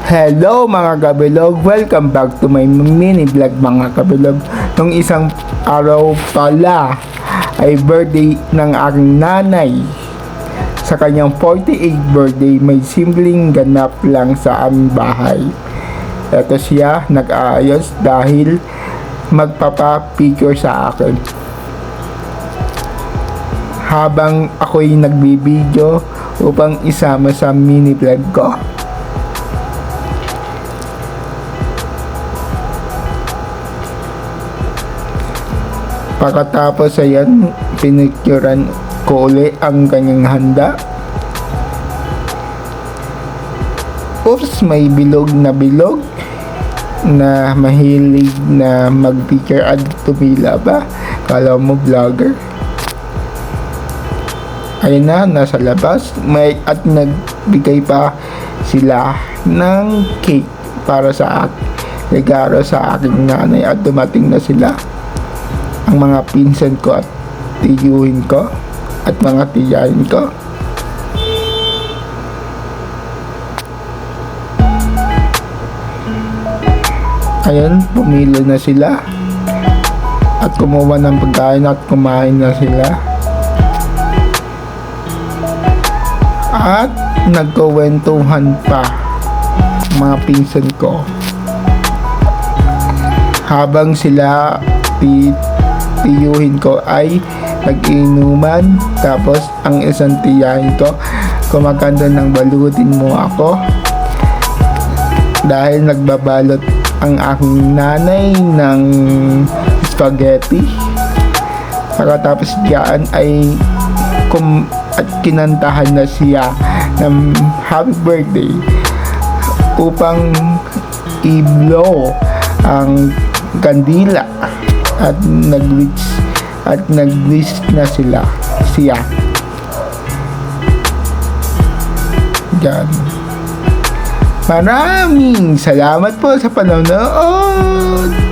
Hello mga kabilog! Welcome back to my mini vlog mga kabilog. Nung isang araw pala ay birthday ng aking nanay. Sa kanyang 48th birthday, may simpleng ganap lang sa aming bahay. Ito siya nag-aayos dahil magpapa-picture sa akin. Habang ako'y nagbibideo upang isama sa mini vlog ko. Pagkatapos ayan, pinicturan ko uli ang kanyang handa. Oops, may bilog na mahilig na mag-picture at tumila ba? Kala mo vlogger. Ayun na, nasa labas. At nagbigay pa sila ng cake para sa regalo sa aking nanay at dumating na sila. Ang mga pinsan ko at tiyuhin ko at mga tiyahin ko. Ayun, pumili na sila at kumuha ng pagkain at kumain na sila. At nagkuwentuhan pa mga pinsan ko habang sila tiyuhin ko ay nag-inuman, tapos ang isang tiyahin ko kumakanta ng balutin mo ako dahil nagbabalot ang aking nanay ng spaghetti. Pagkatapos diyan ay kinantahan na siya ng happy birthday upang i-blow ang kandila at nag-wish na siya. Yan. Maraming salamat po sa panonood.